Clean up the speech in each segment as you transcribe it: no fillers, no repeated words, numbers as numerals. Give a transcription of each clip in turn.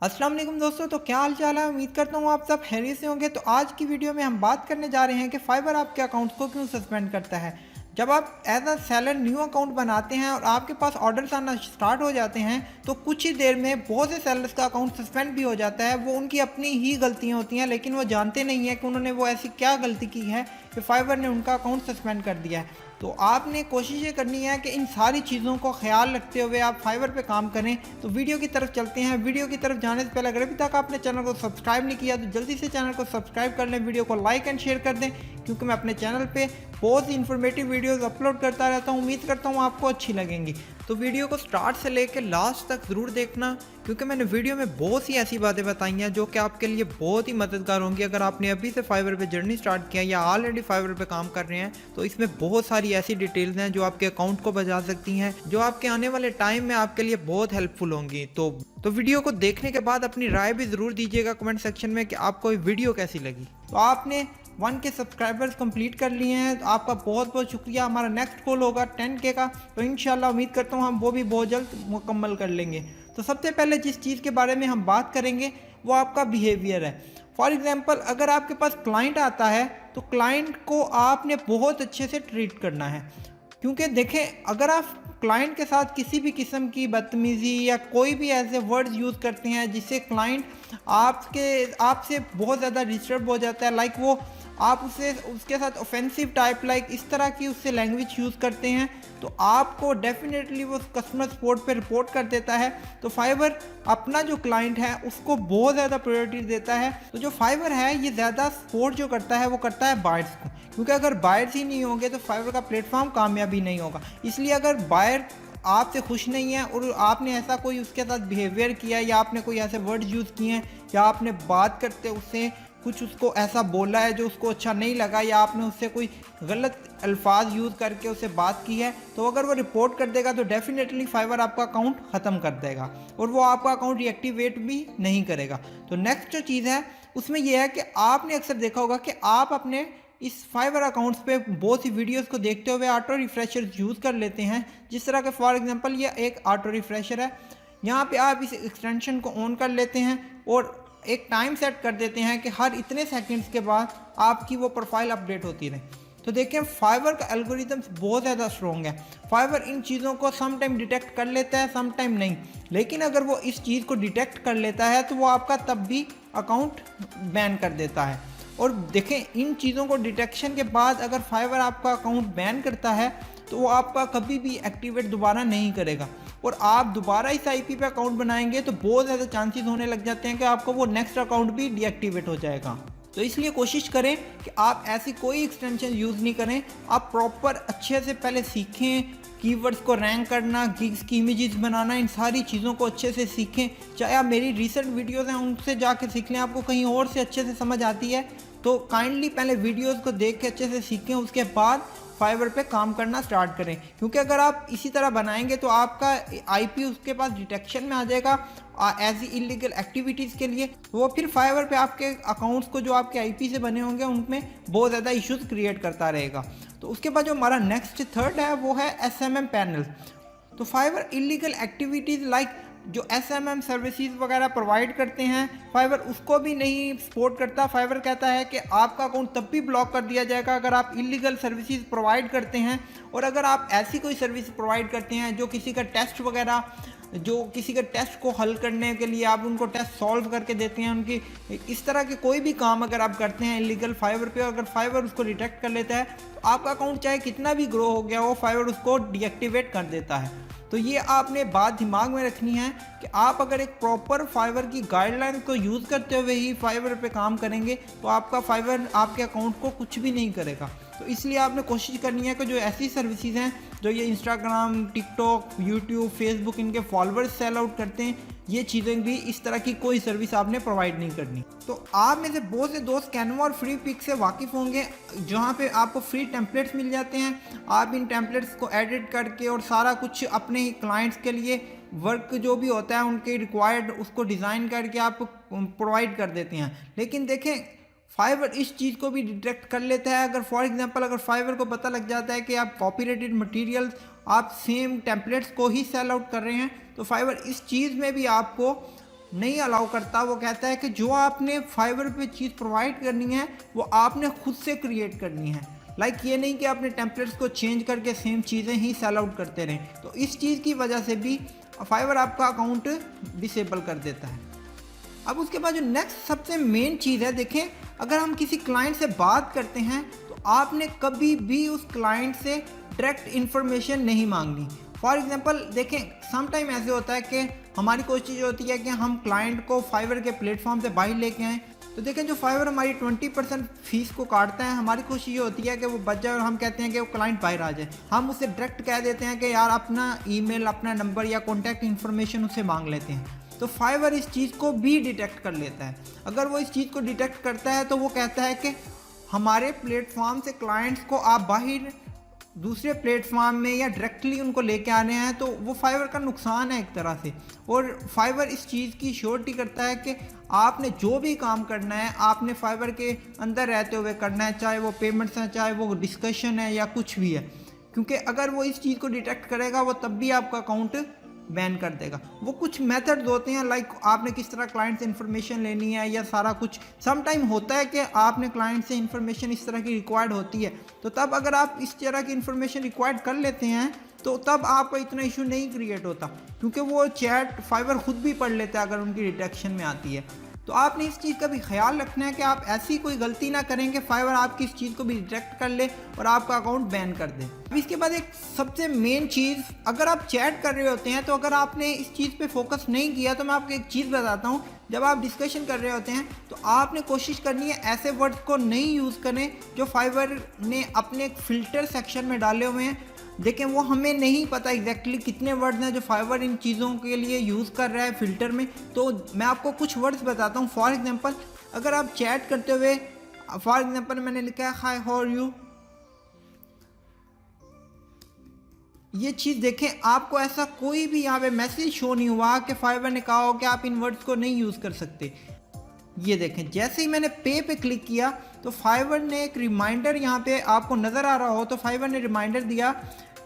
अस्सलाम वालेकुम दोस्तों, तो क्या हाल चाल है। उम्मीद करता हूँ आप सब खैरियत से होंगे। तो आज की वीडियो में हम बात करने जा रहे हैं कि फाइवर आपके अकाउंट को क्यों सस्पेंड करता है। जब आप as a seller new account बनाते हैं और आपके पास ऑर्डर्स आना स्टार्ट हो जाते हैं तो कुछ ही देर में बहुत से सेलर्स का अकाउंट सस्पेंड भी हो जाता है। वो उनकी अपनी ही गलतियाँ होती हैं, लेकिन वो जानते नहीं हैं कि उन्होंने वो ऐसी क्या गलती की है कि फाइवर ने उनका अकाउंट सस्पेंड कर दिया है। तो आपने कोशिश ये करनी है कि इन सारी चीज़ों को ख्याल रखते हुए आप फाइवर पे काम करें। तो वीडियो की तरफ चलते हैं। वीडियो की तरफ जाने से पहले अगर अभी तक आपने चैनल को सब्सक्राइब नहीं किया तो जल्दी से चैनल को सब्सक्राइब कर लें, वीडियो को लाइक एंड शेयर कर दें, क्योंकि मैं अपने चैनल पे बहुत ही इन्फॉर्मेटिव वीडियोस अपलोड करता रहता हूँ। उम्मीद करता हूँ आपको अच्छी लगेंगी। तो वीडियो को स्टार्ट से लेकर लास्ट तक ज़रूर देखना, क्योंकि मैंने वीडियो में बहुत सी ऐसी बातें बताई हैं जो कि आपके लिए बहुत ही मददगार होंगी। अगर आपने अभी से फाइवर पे जर्नी स्टार्ट किया या ऑलरेडी फाइवर पे काम कर रहे हैं तो इसमें बहुत सारी ऐसी डिटेल्स हैं जो आपके अकाउंट को बचा सकती हैं, जो आपके आने वाले टाइम में आपके लिए बहुत हेल्पफुल होंगी। तो वीडियो को देखने के बाद अपनी राय भी ज़रूर दीजिएगा कमेंट सेक्शन में कि आपको ये वीडियो कैसी लगी। तो आपने 1K सब्सक्राइबर्स कंप्लीट कर लिए हैं, तो आपका बहुत बहुत शुक्रिया। हमारा नेक्स्ट गोल होगा 10K का, तो इंशाल्लाह उम्मीद करता हूँ हम वो भी बहुत जल्द मुकम्मल कर लेंगे। तो सबसे पहले जिस चीज़ के बारे में हम बात करेंगे वो आपका बिहेवियर है। फॉर एग्जांपल, अगर आपके पास क्लाइंट आता है तो क्लाइंट को आपने बहुत अच्छे से ट्रीट करना है, क्योंकि देखें, अगर आप क्लाइंट के साथ किसी भी किस्म की बदतमीज़ी या कोई भी ऐसे वर्ड्स यूज़ करते हैं जिससे क्लाइंट आपसे बहुत ज़्यादा डिस्टर्ब हो जाता है, लाइक वो आप उसके साथ ऑफेंसिव टाइप लाइक इस तरह की उससे लैंग्वेज यूज़ करते हैं, तो आपको डेफिनेटली वो कस्टमर सपोर्ट पे रिपोर्ट कर देता है। तो फाइवर अपना जो क्लाइंट है उसको बहुत ज़्यादा प्रायोरिटी देता है। तो जो फाइवर है ये ज़्यादा सपोर्ट जो करता है वो करता है बायर्स को, क्योंकि अगर बायर्स ही नहीं होंगे तो फाइवर का प्लेटफॉर्म कामयाबी नहीं होगा। इसलिए अगर बायर आपसे खुश नहीं है और आपने ऐसा कोई उसके साथ बिहेवियर किया या आपने कोई ऐसे वर्ड्स यूज़ किए हैं या आपने बात करते उससे कुछ उसको ऐसा बोला है जो उसको अच्छा नहीं लगा, या आपने उससे कोई गलत अल्फाज यूज़ करके उससे बात की है, तो अगर वो रिपोर्ट कर देगा तो डेफिनेटली फाइवर आपका अकाउंट ख़त्म कर देगा और वो आपका अकाउंट रिएक्टिवेट भी नहीं करेगा। तो नेक्स्ट जो चीज़ है उसमें यह है कि आपने अक्सर देखा होगा कि आप अपने इस फाइवर अकाउंट्स पे बहुत सी वीडियोस को देखते हुए ऑटो रिफ्रेशर यूज़ कर लेते हैं। जिस तरह के फॉर एग्जांपल ये एक ऑटो रिफ्रेशर है, यहाँ पे आप इस एक्सटेंशन को ऑन कर लेते हैं और एक टाइम सेट कर देते हैं कि हर इतने सेकंड्स के बाद आपकी वो प्रोफाइल अपडेट होती रहे। तो देखें, फाइवर का एल्गोरिथम बहुत ज़्यादा स्ट्रॉन्ग है। फाइवर इन चीज़ों को सम टाइम डिटेक्ट कर लेता है, सम टाइम नहीं, लेकिन अगर वो इस चीज़ को डिटेक्ट कर लेता है तो वो आपका तब भी अकाउंट बैन कर देता है। और देखें, इन चीज़ों को डिटेक्शन के बाद अगर फाइवर आपका अकाउंट बैन करता है तो वो आपका कभी भी एक्टिवेट दोबारा नहीं करेगा, और आप दोबारा इस आईपी पे अकाउंट बनाएंगे तो बहुत ज़्यादा चांसेस होने लग जाते हैं कि आपको वो नेक्स्ट अकाउंट भी डीएक्टिवेट हो जाएगा। तो इसलिए कोशिश करें कि आप ऐसी कोई एक्सटेंशन यूज़ नहीं करें। आप प्रॉपर अच्छे से पहले सीखें, कीवर्ड्स को रैंक करना, गिग्स की इमेजेस बनाना, इन सारी चीज़ों को अच्छे से सीखें। चाहे आप मेरी रिसेंट वीडियोज़ हैं उनसे जाके सीख लें, आपको कहीं और से अच्छे से समझ आती है तो काइंडली पहले वीडियोज़ को देख के अच्छे से सीखें, उसके बाद फाइवर पे काम करना स्टार्ट करें। क्योंकि अगर आप इसी तरह बनाएंगे तो आपका आईपी उसके पास डिटेक्शन में आ जाएगा ऐसी इलीगल एक्टिविटीज़ के लिए। वो फिर फाइवर पे आपके अकाउंट्स को जो आपके आईपी से बने होंगे उनमें बहुत ज़्यादा इश्यूज क्रिएट करता रहेगा। तो उसके बाद जो हमारा नेक्स्ट थर्ड है वो है एसएमएम पैनल। तो फाइवर इलीगल एक्टिविटीज़ लाइक जो एसएमएम सर्विसेज वगैरह प्रोवाइड करते हैं, फाइवर उसको भी नहीं सपोर्ट करता। फाइवर कहता है कि आपका अकाउंट तब भी ब्लॉक कर दिया जाएगा अगर आप इलीगल सर्विसेज प्रोवाइड करते हैं, और अगर आप ऐसी कोई सर्विस प्रोवाइड करते हैं जो किसी का टेस्ट वगैरह, जो किसी के टेस्ट को हल करने के लिए आप उनको टेस्ट सॉल्व करके देते हैं, उनकी इस तरह के कोई भी काम अगर आप करते हैं इलीगल फाइवर पे, अगर फाइवर उसको डिटेक्ट कर लेता है तो आपका अकाउंट चाहे कितना भी ग्रो हो गया हो, फाइवर उसको डीएक्टिवेट कर देता है। तो ये आपने बात दिमाग में रखनी है कि आप अगर एक प्रॉपर फाइवर की गाइडलाइन को यूज़ करते हुए ही फाइवर पे काम करेंगे तो आपका फाइवर आपके अकाउंट को कुछ भी नहीं करेगा। तो इसलिए आपने कोशिश करनी है कि जो ऐसी सर्विसेज हैं जो ये इंस्टाग्राम, टिकटॉक, यूट्यूब, फेसबुक, इनके फॉलोअर्स सेल आउट करते हैं, ये चीज़ें भी इस तरह की कोई सर्विस आपने प्रोवाइड नहीं करनी। तो आप में से बहुत से दोस्त कैनवा और फ्री पिक से वाकिफ़ होंगे, जहाँ पे आपको फ्री टेम्पलेट्स मिल जाते हैं। आप इन टेम्पलेट्स को एडिट करके और सारा कुछ अपने ही क्लाइंट्स के लिए वर्क जो भी होता है उनके रिक्वायर्ड उसको डिज़ाइन करके आप प्रोवाइड कर देते हैं। लेकिन देखें, फाइवर इस चीज़ को भी डिटेक्ट कर लेता है। अगर फॉर एग्जांपल अगर फाइवर को पता लग जाता है कि आप कॉपीराइटेड मटेरियल्स, आप सेम टेम्पलेट्स को ही सेल आउट कर रहे हैं, तो फाइवर इस चीज़ में भी आपको नहीं अलाउ करता। वो कहता है कि जो आपने फाइवर पे चीज़ प्रोवाइड करनी है वो आपने खुद से क्रिएट करनी है। लाइक ये नहीं कि आपने टेम्पलेट्स को चेंज करके सेम चीज़ें ही सेल आउट करते रहें। तो इस चीज़ की वजह से भी फाइवर आपका अकाउंट डिसेबल कर देता है। अब उसके बाद जो नेक्स्ट सबसे मेन चीज़ है, देखें अगर हम किसी क्लाइंट से बात करते हैं तो आपने कभी भी उस क्लाइंट से डायरेक्ट इन्फॉर्मेशन नहीं मांगनी। फॉर एग्जांपल देखें सम टाइम ऐसे होता है कि हमारी कोशिश होती है कि हम क्लाइंट को फाइवर के प्लेटफॉर्म से बाहर लेके आएँ। तो देखें जो फाइवर हमारी 20% फीस को काटता है, हमारी कोशिश ये होती है कि वो बच जाए और हम कहते हैं कि वो क्लाइंट बाहर आ जाए। हम उससे डायरेक्ट कह देते हैं कि यार अपना ईमेल, अपना नंबर या कॉन्टैक्ट इन्फॉर्मेशन उससे मांग लेते हैं। तो फाइवर इस चीज़ को भी डिटेक्ट कर लेता है। अगर वो इस चीज़ को डिटेक्ट करता है तो वो कहता है कि हमारे प्लेटफॉर्म से क्लाइंट्स को आप बाहर दूसरे प्लेटफॉर्म में या डायरेक्टली उनको लेके आ रहे हैं, तो वो फाइवर का नुकसान है एक तरह से। और फाइवर इस चीज़ की श्योरिटी करता है कि आपने जो भी काम करना है आपने फाइवर के अंदर रहते हुए करना है, चाहे वो पेमेंट्स हैं, चाहे वो डिस्कशन है या कुछ भी है। क्योंकि अगर वो इस चीज़ को डिटेक्ट करेगा वो तब भी आपका अकाउंट बैन कर देगा। वो कुछ मेथड्स होते हैं लाइक आपने किस तरह क्लाइंट से इन्फॉर्मेशन लेनी है या सारा कुछ। सम टाइम होता है कि आपने क्लाइंट से इन्फॉर्मेशन इस तरह की रिक्वायर्ड होती है, तो तब अगर आप इस तरह की इन्फॉर्मेशन रिक्वायर्ड कर लेते हैं तो तब आपका इतना इशू नहीं क्रिएट होता, क्योंकि वो चैट फाइवर खुद भी पढ़ लेता है अगर उनकी डिटेक्शन में आती है। तो आपने इस चीज़ का भी ख्याल रखना है कि आप ऐसी कोई गलती ना करें कि फाइवर आपकी इस चीज़ को भी डिटेक्ट कर ले और आपका अकाउंट बैन कर दे। अब इसके बाद एक सबसे मेन चीज़, अगर आप चैट कर रहे होते हैं तो अगर आपने इस चीज़ पे फोकस नहीं किया तो मैं आपको एक चीज़ बताता हूँ। जब आप डिस्कशन कर रहे होते हैं तो आपने कोशिश करनी है ऐसे वर्ड्स को नहीं यूज़ करें जो फाइवर ने अपने एक फ़िल्टर सेक्शन में डाले हुए हैं। देखें वो हमें नहीं पता एग्जैक्टली कितने वर्ड्स हैं जो फाइवर इन चीज़ों के लिए यूज़ कर रहा है फ़िल्टर में। तो मैं आपको कुछ वर्ड्स बताता हूँ। फॉर एग्जांपल अगर आप चैट करते हुए, फॉर एग्जांपल मैंने लिखा है हाय हाउ आर यू, ये चीज़ देखें आपको ऐसा कोई भी यहाँ पे मैसेज शो नहीं हुआ कि फाइवर ने कहा हो कि आप इन वर्ड्स को नहीं यूज़ कर सकते। ये देखें जैसे ही मैंने पे क्लिक किया तो फाइवर ने एक रिमाइंडर यहाँ पे आपको नज़र आ रहा हो, तो फाइवर ने रिमाइंडर दिया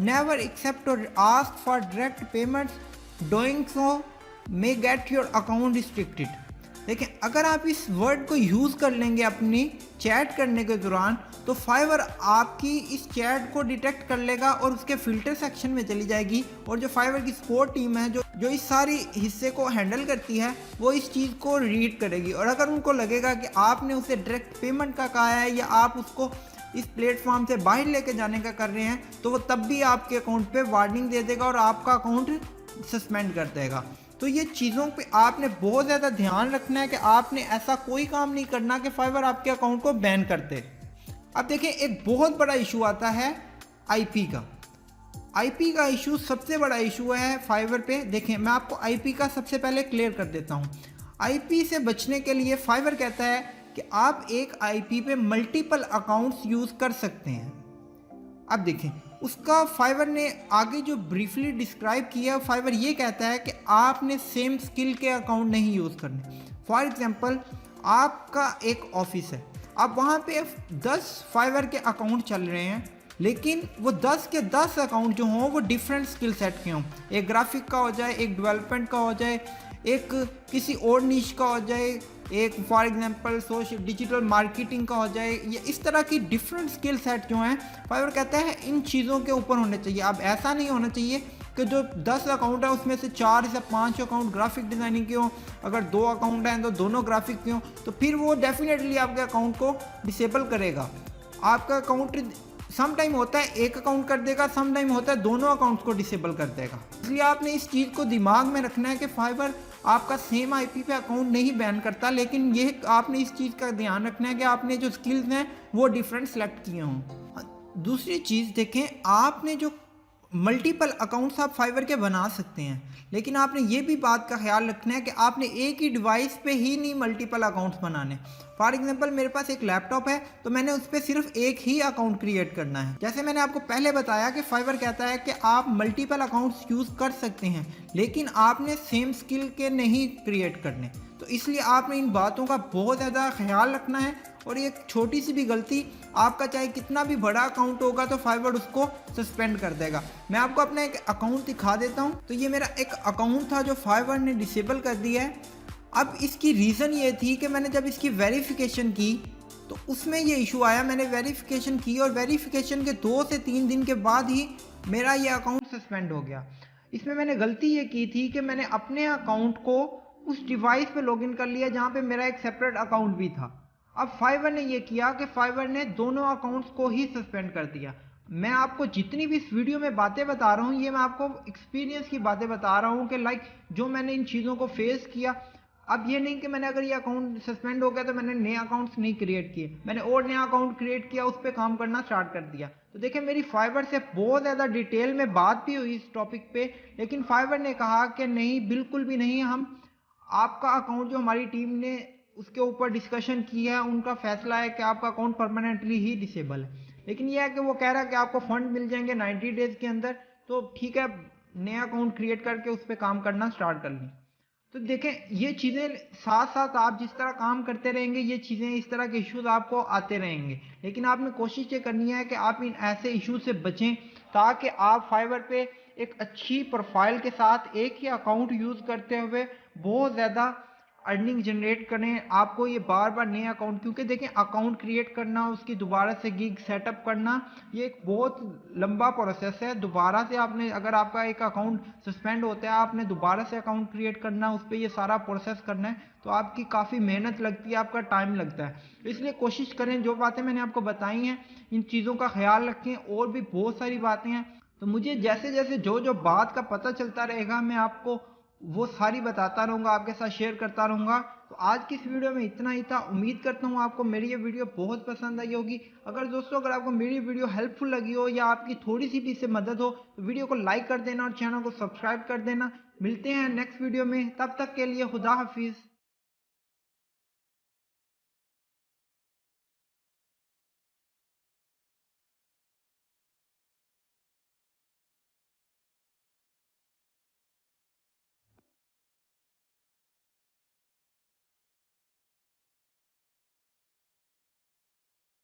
नेवर एक्सेप्ट और ask for direct payments, doing so may get your account restricted. देखें अगर आप इस वर्ड को यूज़ कर लेंगे अपनी चैट करने के दौरान तो फाइवर आपकी इस चैट को डिटेक्ट कर लेगा और उसके फ़िल्टर सेक्शन में चली जाएगी। और जो फाइवर की सपोर्ट टीम है जो इस सारी हिस्से को हैंडल करती है वो इस चीज़ को रीड करेगी। और अगर उनको लगेगा कि आपने उसे डायरेक्ट पेमेंट का कहा है या आप उसको इस प्लेटफॉर्म से बाहर लेके जाने का कर रहे हैं तो वो तब भी आपके अकाउंट पे वार्निंग दे देगा और आपका अकाउंट सस्पेंड कर देगा। तो ये चीज़ों पे आपने बहुत ज़्यादा ध्यान रखना है कि आपने ऐसा कोई काम नहीं करना कि फाइवर आपके अकाउंट को बैन कर दे। अब देखें एक बहुत बड़ा इशू आता है आईपी का। आईपी का इशू सबसे बड़ा इशू है फाइवर पे। देखें मैं आपको आईपी का सबसे पहले क्लियर कर देता हूँ। आईपी से बचने के लिए फाइवर कहता है कि आप एक आईपी पे मल्टीपल अकाउंट्स यूज़ कर सकते हैं। अब देखें उसका फाइवर ने आगे जो ब्रीफली डिस्क्राइब किया, फाइवर ये कहता है कि आपने सेम स्किल के अकाउंट नहीं यूज़ करने। फॉर एग्जांपल आपका एक ऑफिस है, अब वहाँ पे 10 फाइवर के अकाउंट चल रहे हैं, लेकिन वो 10 के 10 अकाउंट जो हों वो डिफरेंट स्किल सेट के हों। एक ग्राफिक का हो जाए, एक डेवलपमेंट का हो जाए, एक किसी और नीश का हो जाए, एक for example social digital marketing का हो जाए, या इस तरह की डिफरेंट स्किल सेट जो हैं फाइवर कहता है इन चीज़ों के ऊपर होने चाहिए। अब ऐसा नहीं होना चाहिए कि जो 10 अकाउंट है उसमें से 4 से 5 अकाउंट ग्राफिक डिज़ाइनिंग के हों, अगर 2 अकाउंट हैं तो दोनों ग्राफिक के हों, तो फिर वो डेफिनेटली आपके अकाउंट को डिसेबल करेगा। आपका अकाउंट सम टाइम होता है एक अकाउंट कर देगा, सम टाइम होता है दोनों अकाउंट्स को डिसेबल कर देगा। इसलिए आपने इस चीज़ को दिमाग में रखना है कि फाइवर आपका सेम आईपी पे अकाउंट नहीं बैन करता, लेकिन ये आपने इस चीज़ का ध्यान रखना है कि आपने जो स्किल्स हैं वो डिफरेंट सेलेक्ट किए हों। दूसरी चीज़ देखें, आपने जो मल्टीपल अकाउंट्स आप फाइवर के बना सकते हैं, लेकिन आपने ये भी बात का ख्याल रखना है कि आपने एक ही डिवाइस पे ही नहीं मल्टीपल अकाउंट्स बनाने। फॉर एग्जांपल मेरे पास एक लैपटॉप है तो मैंने उस पर सिर्फ एक ही अकाउंट क्रिएट करना है। जैसे मैंने आपको पहले बताया कि फाइवर कहता है कि आप मल्टीपल अकाउंट्स यूज़ कर सकते हैं, लेकिन आपने सेम स्किल के नहीं क्रिएट करने। तो इसलिए आपने इन बातों का बहुत ज़्यादा ख्याल रखना है। और एक छोटी सी भी गलती, आपका चाहे कितना भी बड़ा अकाउंट होगा तो फाइवर उसको सस्पेंड कर देगा। मैं आपको अपना एक अकाउंट दिखा देता हूँ। तो ये मेरा एक अकाउंट था जो फाइवर ने डिसेबल कर दिया है। अब इसकी रीज़न ये थी कि मैंने जब इसकी वेरिफिकेशन की तो उसमें ये इशू आया। मैंने वेरिफिकेशन की और वेरिफिकेशन के 2 से 3 दिन के बाद ही मेरा ये अकाउंट सस्पेंड हो गया। इसमें मैंने गलती ये की थी कि मैंने अपने अकाउंट को उस डिवाइस पे लॉगिन कर लिया जहाँ पे मेरा एक सेपरेट अकाउंट भी था। अब फाइवर ने ये किया कि फाइवर ने दोनों अकाउंट्स को ही सस्पेंड कर दिया। मैं आपको जितनी भी इस वीडियो में बातें बता रहा हूँ ये मैं आपको एक्सपीरियंस की बातें बता रहा हूँ कि लाइक जो मैंने इन चीज़ों को फेस किया। अब ये नहीं कि मैंने अगर ये अकाउंट सस्पेंड हो गया तो मैंने नए अकाउंट्स नहीं क्रिएट किए, मैंने और नया अकाउंट क्रिएट किया, उस पर काम करना स्टार्ट कर दिया। तो देखिए मेरी फाइवर से बहुत ज़्यादा डिटेल में बात भी हुई इस टॉपिक पे, लेकिन फाइवर ने कहा कि नहीं, बिल्कुल भी नहीं, हम आपका अकाउंट जो हमारी टीम ने उसके ऊपर डिस्कशन की है उनका फैसला है कि आपका अकाउंट परमानेंटली ही डिसेबल है। लेकिन यह है कि वो कह रहा है कि आपको फंड मिल जाएंगे 90 डेज के अंदर, तो ठीक है, नया अकाउंट क्रिएट करके उस पर काम करना स्टार्ट कर लें। तो देखें ये चीज़ें साथ साथ आप जिस तरह काम करते रहेंगे ये चीज़ें इस तरह के इश्यूज आपको आते रहेंगे, लेकिन आपने कोशिश ये करनी है कि आप इन ऐसे इश्यूज से बचें ताकि आप फाइवर पे एक अच्छी प्रोफाइल के साथ एक ही अकाउंट यूज़ करते हुए बहुत ज़्यादा अर्निंग जनरेट करें। आपको ये बार बार नए अकाउंट, क्योंकि देखें अकाउंट क्रिएट करना, उसकी दोबारा से गिग सेटअप करना, ये एक बहुत लंबा प्रोसेस है। दोबारा से आपने, अगर आपका एक अकाउंट सस्पेंड होता है, आपने दोबारा से अकाउंट क्रिएट करना, उस पर ये सारा प्रोसेस करना है, तो आपकी काफ़ी मेहनत लगती है, आपका टाइम लगता है। इसलिए कोशिश करें, जो बातें मैंने आपको बताई हैं इन चीज़ों का ख्याल रखें। और भी बहुत सारी बातें हैं, तो मुझे जैसे जैसे जो जो बात का पता चलता रहेगा मैं आपको वो सारी बताता रहूँगा, आपके साथ शेयर करता रहूँगा। तो आज की इस वीडियो में इतना ही था। उम्मीद करता हूँ आपको मेरी ये वीडियो बहुत पसंद आई होगी। अगर दोस्तों, अगर आपको मेरी वीडियो हेल्पफुल लगी हो या आपकी थोड़ी सी भी इससे मदद हो तो वीडियो को लाइक कर देना और चैनल को सब्सक्राइब कर देना। मिलते हैं नेक्स्ट वीडियो में, तब तक के लिए खुदा हाफिज़।